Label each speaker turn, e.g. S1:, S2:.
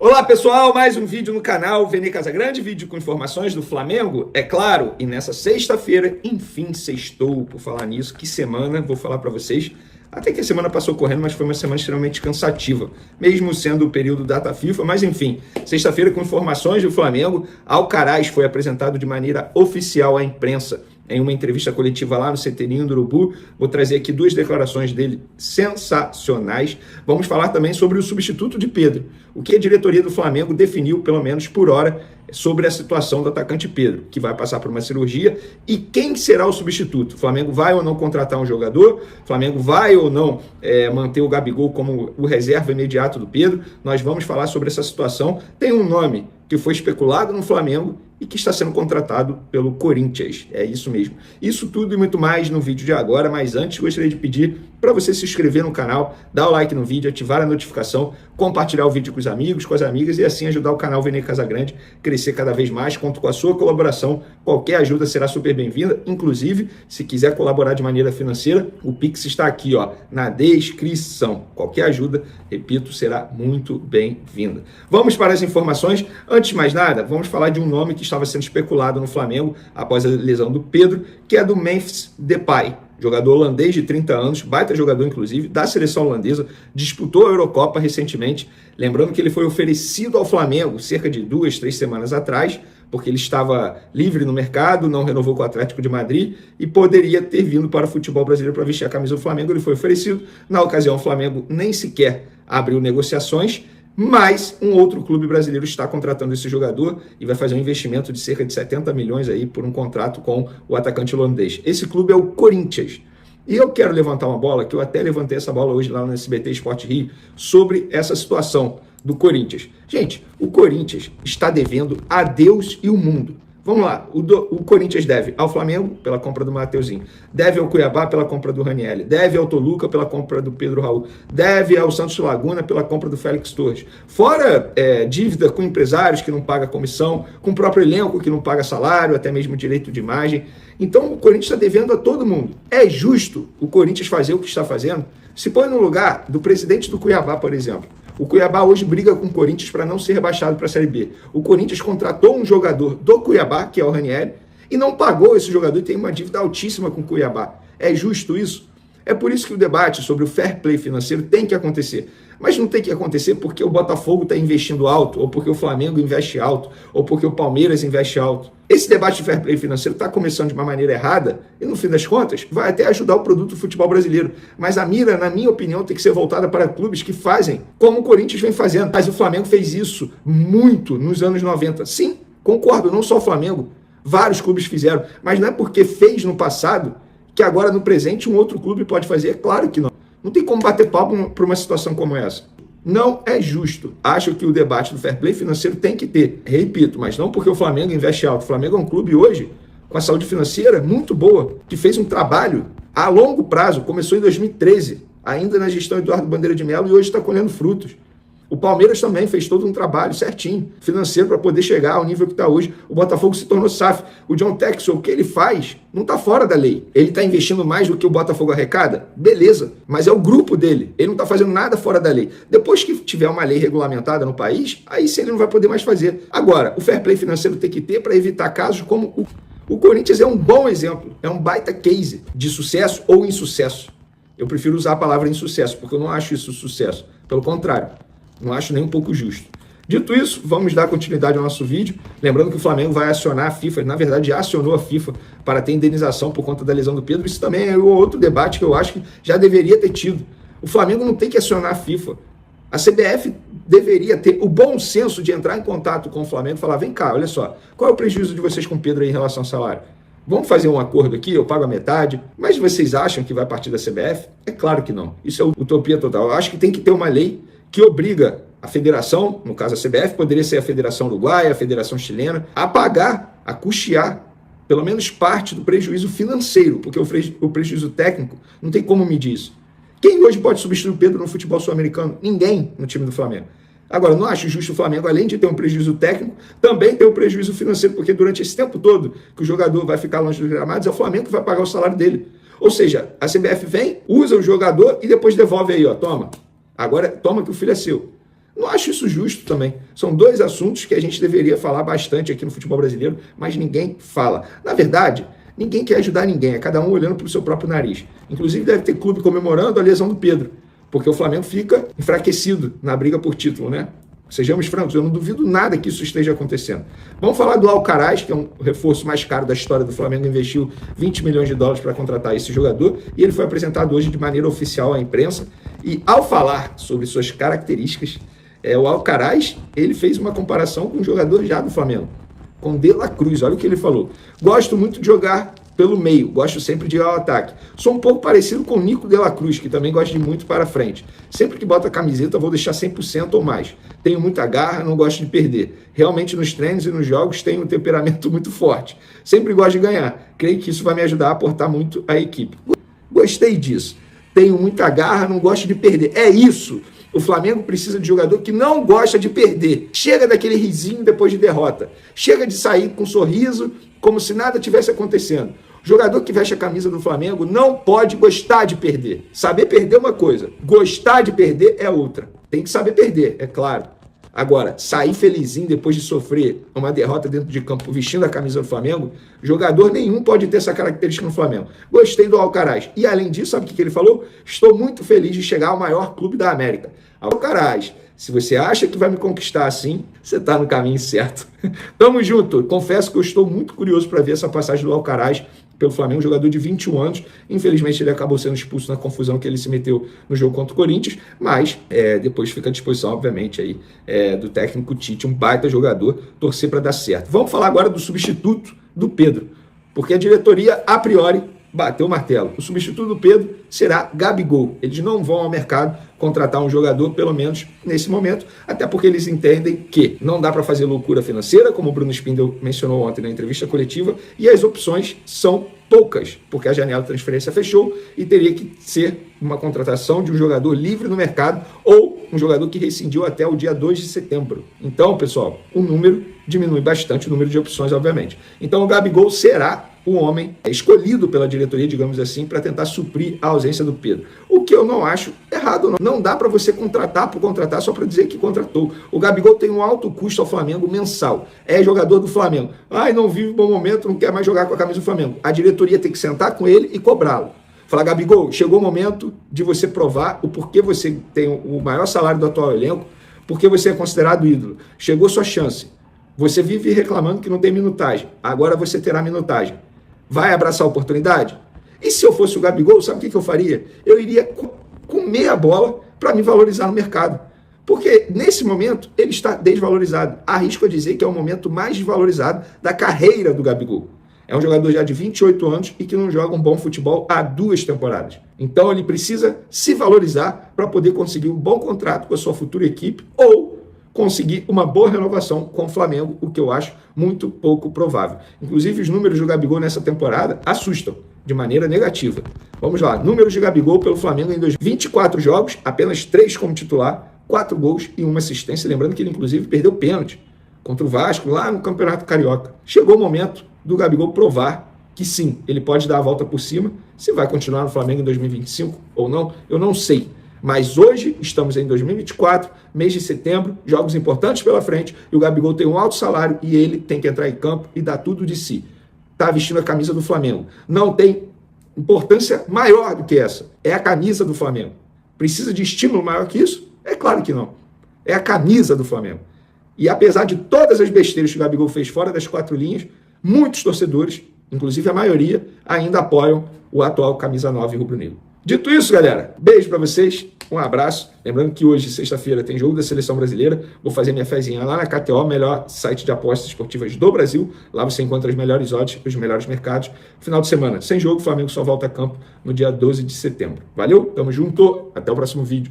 S1: Olá pessoal, mais um vídeo no canal Vene Casagrande, vídeo com informações do Flamengo, é claro, e nessa sexta-feira, enfim, sextou. Por falar nisso, que semana, vou falar para vocês, até que a semana passou correndo, mas foi uma semana extremamente cansativa, mesmo sendo o período data FIFA, mas enfim, sexta-feira com informações do Flamengo, Alcaraz foi apresentado de maneira oficial à imprensa, em uma entrevista coletiva lá no CTzinho do Urubu. Vou trazer aqui duas declarações dele sensacionais. Vamos falar também sobre o substituto de Pedro, o que a diretoria do Flamengo definiu, pelo menos por hora, sobre a situação do atacante Pedro, que vai passar por uma cirurgia, e quem será o substituto. O Flamengo vai ou não contratar um jogador? O Flamengo vai ou não manter o Gabigol como o reserva imediato do Pedro? Nós vamos falar sobre essa situação. Tem um nome que foi especulado no Flamengo e que está sendo contratado pelo Corinthians. É isso mesmo. Isso tudo e muito mais no vídeo de agora, mas antes gostaria de pedir para você se inscrever no canal, dar o like no vídeo, ativar a notificação, compartilhar o vídeo com os amigos, com as amigas e assim ajudar o canal Vene Casagrande a crescer cada vez mais. Conto com a sua colaboração, qualquer ajuda será super bem-vinda, inclusive se quiser colaborar de maneira financeira, o Pix está aqui na descrição. Qualquer ajuda, repito, será muito bem-vinda. Vamos para as informações. Antes de mais nada, vamos falar de um nome que estava sendo especulado no Flamengo após a lesão do Pedro, que é do Memphis Depay, jogador holandês de 30 anos, baita jogador inclusive, da seleção holandesa, disputou a Eurocopa recentemente, lembrando que ele foi oferecido ao Flamengo cerca de 2-3 semanas atrás, porque ele estava livre no mercado, não renovou com o Atlético de Madrid e poderia ter vindo para o futebol brasileiro para vestir a camisa do Flamengo. Ele foi oferecido, na ocasião o Flamengo nem sequer abriu negociações, mas um outro clube brasileiro está contratando esse jogador e vai fazer um investimento de cerca de 70 milhões aí por um contrato com o atacante holandês. Esse clube é o Corinthians. E eu quero levantar uma bola, que eu até levantei essa bola hoje lá no SBT Sport Rio, sobre essa situação do Corinthians. Gente, o Corinthians está devendo a Deus e o mundo. Vamos lá, o Corinthians deve ao Flamengo pela compra do Mateuzinho, deve ao Cuiabá pela compra do Ranieri, deve ao Toluca pela compra do Pedro Raul, deve ao Santos Laguna pela compra do Félix Torres. Fora dívida com empresários que não pagam comissão, com o próprio elenco que não paga salário, até mesmo direito de imagem. Então o Corinthians está devendo a todo mundo. É justo o Corinthians fazer o que está fazendo? Se põe no lugar do presidente do Cuiabá, por exemplo. O Cuiabá hoje briga com o Corinthians para não ser rebaixado para a Série B. O Corinthians contratou um jogador do Cuiabá, que é o Ranieri, e não pagou esse jogador e tem uma dívida altíssima com o Cuiabá. É justo isso? É por isso que o debate sobre o fair play financeiro tem que acontecer. Mas não tem que acontecer porque o Botafogo está investindo alto, ou porque o Flamengo investe alto, ou porque o Palmeiras investe alto. Esse debate de fair play financeiro está começando de uma maneira errada e, no fim das contas, vai até ajudar o produto do futebol brasileiro. Mas a mira, na minha opinião, tem que ser voltada para clubes que fazem como o Corinthians vem fazendo. Mas o Flamengo fez isso muito nos anos 90. Sim, concordo, não só o Flamengo. Vários clubes fizeram. Mas não é porque fez no passado que agora, no presente, um outro clube pode fazer. É claro que não. Não tem como bater palmo para uma situação como essa. Não é justo. Acho que o debate do fair play financeiro tem que ter. Repito, mas não porque o Flamengo investe alto. O Flamengo é um clube hoje com a saúde financeira muito boa, que fez um trabalho a longo prazo. Começou em 2013, ainda na gestão Eduardo Bandeira de Mello, e hoje está colhendo frutos. O Palmeiras também fez todo um trabalho certinho, financeiro, para poder chegar ao nível que está hoje. O Botafogo se tornou SAF. O John Texel, o que ele faz, não está fora da lei. Ele está investindo mais do que o Botafogo arrecada? Beleza, mas é o grupo dele. Ele não está fazendo nada fora da lei. Depois que tiver uma lei regulamentada no país, aí sim ele não vai poder mais fazer. Agora, o fair play financeiro tem que ter para evitar casos como o Corinthians é um bom exemplo. É um baita case de sucesso ou insucesso. Eu prefiro usar a palavra insucesso, porque eu não acho isso sucesso. Pelo contrário. Não acho nem um pouco justo. Dito isso, vamos dar continuidade ao nosso vídeo. Lembrando que o Flamengo vai acionar a FIFA, na verdade já acionou a FIFA para ter indenização por conta da lesão do Pedro. Isso também é outro debate que eu acho que já deveria ter tido. O Flamengo não tem que acionar a FIFA. A CBF deveria ter o bom senso de entrar em contato com o Flamengo e falar: vem cá, olha só, qual é o prejuízo de vocês com o Pedro aí em relação ao salário? Vamos fazer um acordo aqui, eu pago a metade, mas vocês acham que vai partir da CBF? É claro que não. Isso é utopia total. Eu acho que tem que ter uma lei que obriga a federação, no caso a CBF, poderia ser a Federação Uruguaia, a Federação Chilena, a pagar, a custear, pelo menos parte do prejuízo financeiro, porque o prejuízo técnico não tem como medir isso. Quem hoje pode substituir o Pedro no futebol sul-americano? Ninguém no time do Flamengo. Agora, não acho justo o Flamengo, além de ter um prejuízo técnico, também ter um prejuízo financeiro, porque durante esse tempo todo que o jogador vai ficar longe dos gramados, é o Flamengo que vai pagar o salário dele. Ou seja, a CBF vem, usa o jogador e depois devolve aí, toma. Agora, toma que o filho é seu. Não acho isso justo também. São dois assuntos que a gente deveria falar bastante aqui no futebol brasileiro, mas ninguém fala. Na verdade, ninguém quer ajudar ninguém, é cada um olhando para o seu próprio nariz. Inclusive deve ter clube comemorando a lesão do Pedro, porque o Flamengo fica enfraquecido na briga por título, né? Sejamos francos, eu não duvido nada que isso esteja acontecendo. Vamos falar do Alcaraz, que é um reforço mais caro da história do Flamengo, investiu 20 milhões de dólares para contratar esse jogador, e ele foi apresentado hoje de maneira oficial à imprensa, e ao falar sobre suas características, o Alcaraz, ele fez uma comparação com um jogador já do Flamengo, com De La Cruz. Olha o que ele falou: gosto muito de jogar pelo meio, gosto sempre de ir ao ataque. Sou um pouco parecido com o Nico De La Cruz, que também gosta de ir muito para frente. Sempre que boto a camiseta, vou deixar 100% ou mais. Tenho muita garra, não gosto de perder. Realmente nos treinos e nos jogos tenho um temperamento muito forte. Sempre gosto de ganhar. Creio que isso vai me ajudar a aportar muito à equipe. Gostei disso. Tenho muita garra, não gosto de perder. É isso. O Flamengo precisa de jogador que não gosta de perder. Chega daquele risinho depois de derrota. Chega de sair com um sorriso, como se nada tivesse acontecendo. O jogador que veste a camisa do Flamengo não pode gostar de perder. Saber perder é uma coisa, gostar de perder é outra. Tem que saber perder, é claro. Agora, sair felizinho depois de sofrer uma derrota dentro de campo vestindo a camisa do Flamengo, jogador nenhum pode ter essa característica no Flamengo. Gostei do Alcaraz. E além disso, sabe o que ele falou? Estou muito feliz de chegar ao maior clube da América. Alcaraz, se você acha que vai me conquistar assim, você está no caminho certo. Tamo junto. Confesso que eu estou muito curioso para ver essa passagem do Alcaraz pelo Flamengo, um jogador de 21 anos. Infelizmente, ele acabou sendo expulso na confusão que ele se meteu no jogo contra o Corinthians, mas depois fica à disposição, obviamente, aí, do técnico Tite, um baita jogador, torcer para dar certo. Vamos falar agora do substituto do Pedro, porque a diretoria, a priori, bateu o martelo. O substituto do Pedro será Gabigol. Eles não vão ao mercado contratar um jogador, pelo menos nesse momento, até porque eles entendem que não dá para fazer loucura financeira, como o Bruno Spindel mencionou ontem na entrevista coletiva, e as opções são poucas, porque a janela de transferência fechou e teria que ser uma contratação de um jogador livre no mercado ou um jogador que rescindiu até o dia 2 de setembro. Então, pessoal, o número diminui bastante, o número de opções, obviamente. Então, o Gabigol será o homem escolhido pela diretoria, digamos assim, para tentar suprir a ausência do Pedro. O que eu não acho errado, não. Não dá para você contratar por contratar só para dizer que contratou. O Gabigol tem um alto custo ao Flamengo mensal. É jogador do Flamengo. Não vive um bom momento, não quer mais jogar com a camisa do Flamengo. A diretoria tem que sentar com ele e cobrá-lo. Falar: Gabigol, chegou o momento de você provar o porquê você tem o maior salário do atual elenco, porque você é considerado ídolo. Chegou sua chance. Você vive reclamando que não tem minutagem. Agora você terá minutagem. Vai abraçar a oportunidade? E se eu fosse o Gabigol, sabe o que eu faria? Eu iria comer a bola para me valorizar no mercado. Porque nesse momento ele está desvalorizado. Arrisco a dizer que é o momento mais desvalorizado da carreira do Gabigol. É um jogador já de 28 anos e que não joga um bom futebol há 2 temporadas. Então ele precisa se valorizar para poder conseguir um bom contrato com a sua futura equipe ou conseguir uma boa renovação com o Flamengo, o que eu acho muito pouco provável. Inclusive, os números do Gabigol nessa temporada assustam de maneira negativa. Vamos lá, números de Gabigol pelo Flamengo em 24 jogos, apenas 3 como titular, 4 gols e 1 assistência. Lembrando que ele, inclusive, perdeu pênalti contra o Vasco lá no Campeonato Carioca. Chegou o momento do Gabigol provar que sim, ele pode dar a volta por cima. Se vai continuar no Flamengo em 2025 ou não, eu não sei. Mas hoje estamos em 2024, mês de setembro, jogos importantes pela frente, e o Gabigol tem um alto salário e ele tem que entrar em campo e dar tudo de si. Está vestindo a camisa do Flamengo. Não tem importância maior do que essa. É a camisa do Flamengo. Precisa de estímulo maior que isso? É claro que não. É a camisa do Flamengo. E apesar de todas as besteiras que o Gabigol fez fora das 4 linhas, muitos torcedores, inclusive a maioria, ainda apoiam o atual camisa 9 rubro-negro. Dito isso, galera, beijo pra vocês, um abraço. Lembrando que hoje, sexta-feira, tem jogo da Seleção Brasileira. Vou fazer minha fezinha lá na KTO, melhor site de apostas esportivas do Brasil. Lá você encontra as melhores odds, os melhores mercados. Final de semana, sem jogo, o Flamengo só volta a campo no dia 12 de setembro. Valeu, tamo junto, até o próximo vídeo.